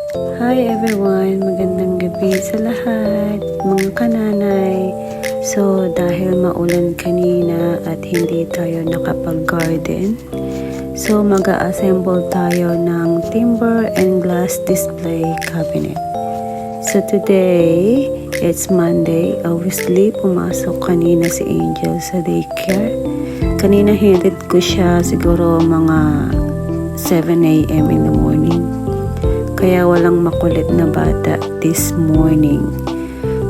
Hi everyone! Magandang gabi sa lahat, mga kananay. So, dahil maulan kanina at hindi tayo nakapag-garden, so mag-a-assemble tayo ng timber and glass display cabinet. So today, it's Monday. Obviously, pumasok kanina si Angel sa daycare. Kanina hinatid ko siya siguro mga 7 a.m. in the morning. Kaya walang makulit na bata this morning.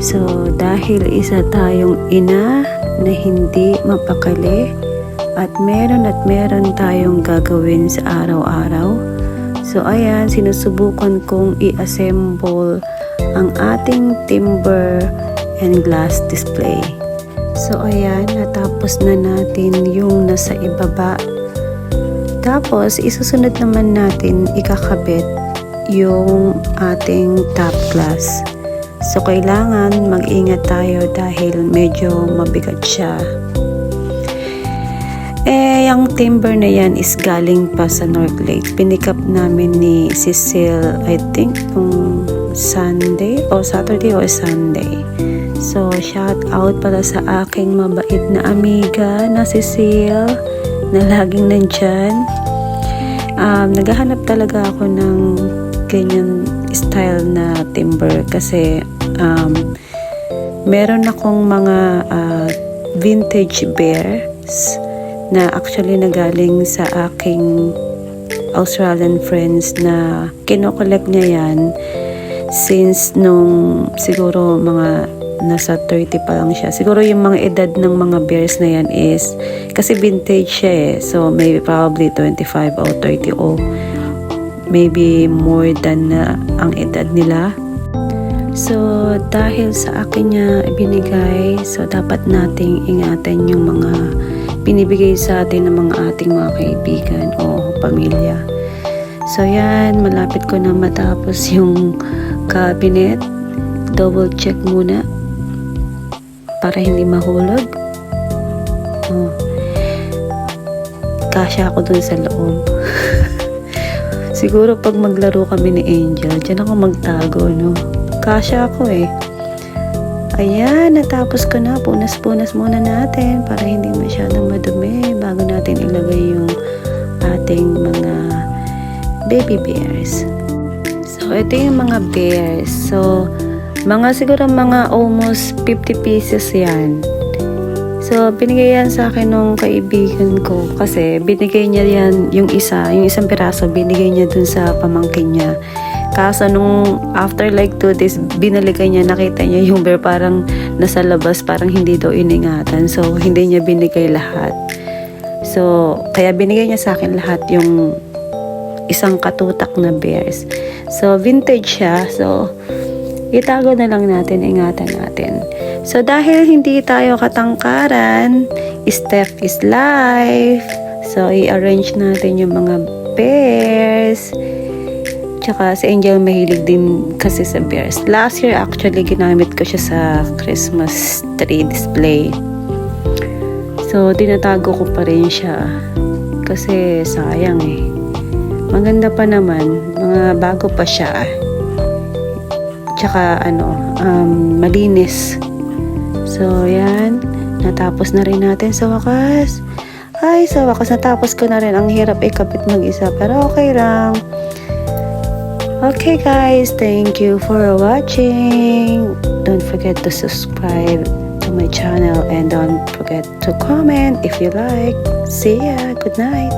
So, dahil isa tayong ina na hindi mapakali at meron tayong gagawin sa araw-araw. So, ayan, sinusubukan kong i-assemble ang ating timber and glass display. So, ayan, natapos na natin yung nasa ibaba. Tapos, isusunod naman natin ikakabit yung ating top glass. So, kailangan mag-ingat tayo dahil medyo mabigat siya. Yung timber na yan is galing pa sa North Lake. Pinikap namin ni Cecile, I think, nung Sunday o Saturday or Sunday. So, shout out pala sa aking mabait na amiga na Cecile na laging nandyan. Naghahanap talaga ako ng ganyan style na timber kasi meron akong mga vintage bears na actually nagaling sa aking Australian friends na kinokollect niya yan since nung siguro mga nasa 30 pa lang siya. Siguro yung mga edad ng mga bears na yan is kasi vintage siya eh. So maybe probably 25 or 30 o maybe more than ang edad nila. So dahil sa akin niya ibinigay, so dapat nating ingatan yung mga binibigay sa atin ng mga ating mga kaibigan o pamilya. So yan, malapit ko na matapos yung cabinet. Double check muna para hindi mahulog. Kasya ako dun sa loob. Siguro pag maglaro kami ni Angel, dyan ako magtago, no? Kasya ako eh. Ayan, natapos ko na. Punas-punas muna natin para hindi masyadong madumi bago natin ilagay yung ating mga baby bears. So, ito yung mga bears. So, siguro mga almost 50 pieces yan. So, binigay yan sa akin nung kaibigan ko kasi binigay niya yan yung isang piraso, binigay niya dun sa pamangkin niya. Kaso nung after like 2 days, binalikan niya, nakita niya yung bear parang nasa labas, parang hindi daw iningatan. So, hindi niya binigay lahat. So, kaya binigay niya sa akin lahat yung isang katutak na bears. So, vintage siya. So, itago na lang natin, ingatan natin. So, dahil hindi tayo katangkaran, step is life. So, i-arrange natin yung mga bears. Tsaka si Angel mahilig din kasi sa bears. Last year actually ginamit ko siya sa Christmas tree display. So tinatago ko pa rin siya kasi sayang eh. Maganda pa naman, mga bago pa siya. Tsaka malinis. So yan, natapos na rin natin sa wakas. Ay, sa wakas natapos ko na rin. Ang hirap ikapit mag-isa pero okay lang. Okay guys, thank you for watching. Don't forget to subscribe to my channel and don't forget to comment if you like. See ya. Good night.